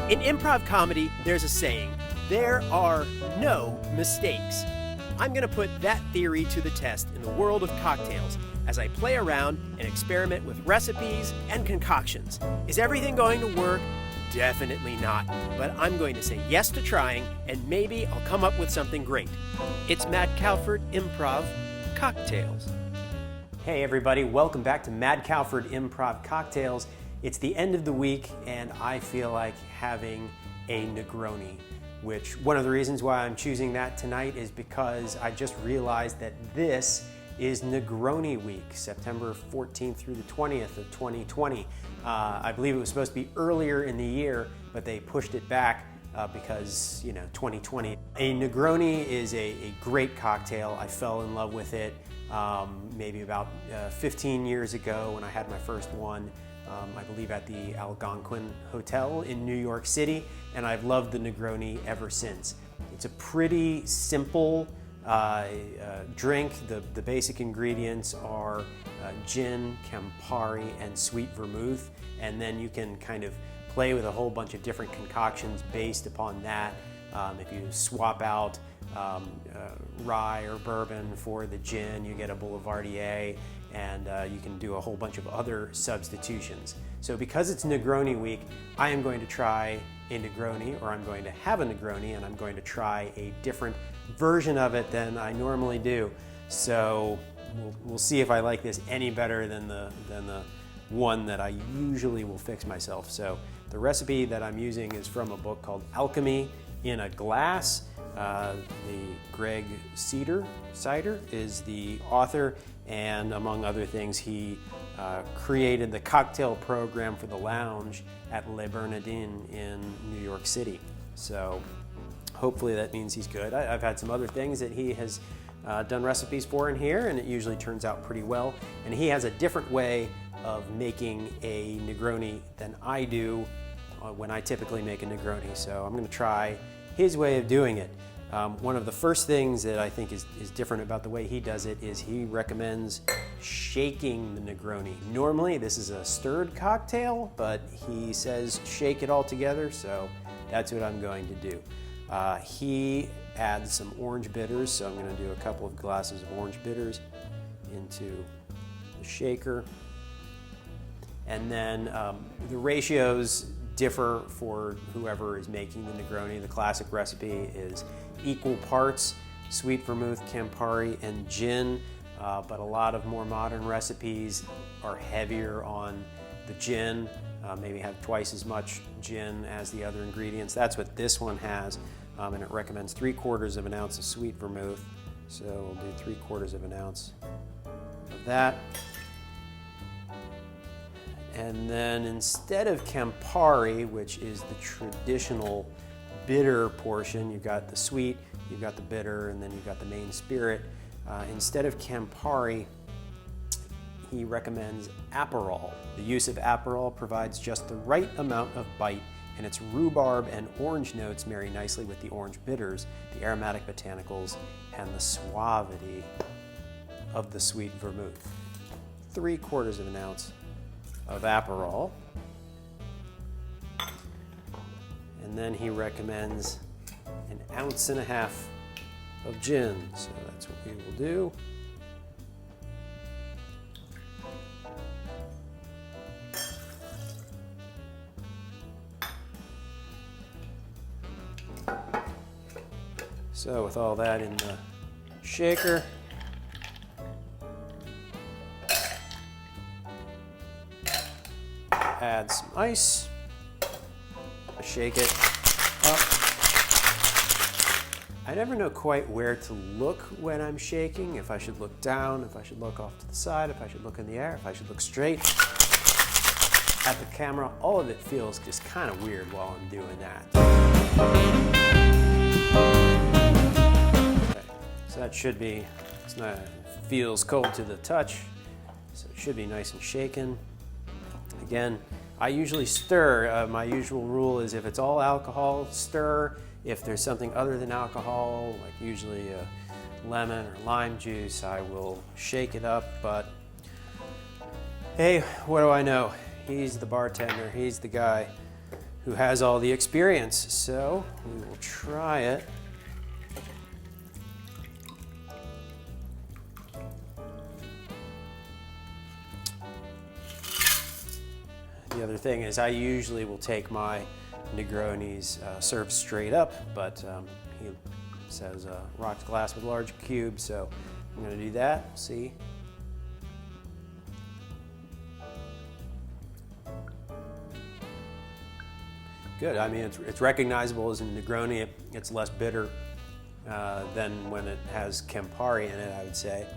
In improv comedy, there's a saying, there are no mistakes. I'm going to put that theory to the test in the world of cocktails as I play around and experiment with recipes and concoctions. Is everything going to work? Definitely not, but I'm going to say yes to trying, and maybe I'll come up with something great. It's Mad Cowford Improv Cocktails. Hey everybody, welcome back to Mad Cowford Improv Cocktails. It's the end of the week, and I feel like having a Negroni, which one of the reasons why I'm choosing that tonight is because I just realized that this is Negroni week, September 14th through the 20th of 2020. I believe it was supposed to be earlier in the year, but they pushed it back because, 2020. A Negroni is a great cocktail. I fell in love with it maybe about 15 years ago when I had my first one, I believe at the Algonquin Hotel in New York City, and I've loved the Negroni ever since. It's a pretty simple drink. The basic ingredients are gin, Campari, and sweet vermouth, and then you can kind of play with a whole bunch of different concoctions based upon that. If you swap out rye or bourbon for the gin, you get a Boulevardier, and you can do a whole bunch of other substitutions. So because it's Negroni week, I am going to try a Negroni, or I'm going to have a Negroni, and I'm going to try a different version of it than I normally do. So we'll see if I like this any better than the one that I usually will fix myself. So the recipe that I'm using is from a book called Alchemy In a Glass. The Greg Seider is the author, and among other things, he created the cocktail program for the lounge at Le Bernardin in New York City. So hopefully that means he's good. I've had some other things that he has done recipes for in here, and it usually turns out pretty well. And he has a different way of making a Negroni than I do when I typically make a Negroni. So I'm going to try his way of doing it. One of the first things that I think is different about the way he does it is he recommends shaking the Negroni. Normally this is a stirred cocktail, but he says shake it all together, so that's what I'm going to do. He adds some orange bitters, so I'm going to do a couple of glasses of orange bitters into the shaker. And then the ratios differ for whoever is making the Negroni. The classic recipe is equal parts sweet vermouth, Campari, and gin, but a lot of more modern recipes are heavier on the gin, maybe have twice as much gin as the other ingredients. That's what this one has, and it recommends 3/4 of an ounce of sweet vermouth, so we'll do 3/4 of an ounce of that. And then instead of Campari, which is the traditional bitter portion, you've got the sweet, you've got the bitter, and then you've got the main spirit. Instead of Campari, he recommends Aperol. The use of Aperol provides just the right amount of bite, and its rhubarb and orange notes marry nicely with the orange bitters, the aromatic botanicals, and the suavity of the sweet vermouth. 3/4 of an ounce of Aperol. And then he recommends 1.5 ounces of gin, so that's what we will do. So with all that in the shaker, add some ice, shake it up. I never know quite where to look when I'm shaking, if I should look down, if I should look off to the side, if I should look in the air, if I should look straight at the camera. All of it feels just kind of weird while I'm doing that. Okay, so that should be, feels cold to the touch, so it should be nice and shaken. Again, I usually stir. My usual rule is if it's all alcohol, stir. If there's something other than alcohol, like usually lemon or lime juice, I will shake it up. But hey, what do I know? He's the bartender. He's the guy who has all the experience. So we will try it. The other thing is I usually will take my Negronis served straight up, but he says rocks glass with large cubes, so I'm going to do that. See? Good. I mean, it's recognizable as a Negroni. It's less bitter than when it has Campari in it, I would say.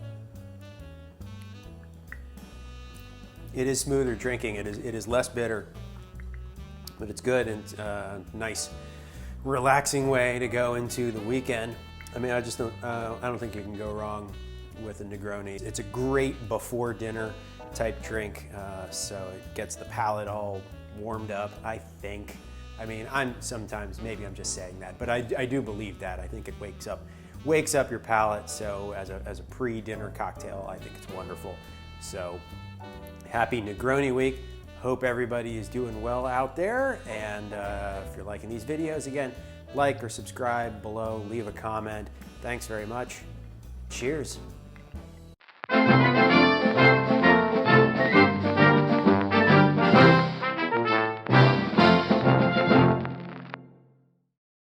It is smoother drinking. It is less bitter, but it's good and nice, relaxing way to go into the weekend. I mean, I don't think you can go wrong with a Negroni. It's a great before dinner type drink, so it gets the palate all warmed up, I think. I mean, maybe I'm just saying that, but I do believe that. I think it wakes up your palate. So as a pre-dinner cocktail, I think it's wonderful. So happy Negroni week. Hope everybody is doing well out there. And if you're liking these videos, again, like or subscribe below, leave a comment. Thanks very much. Cheers.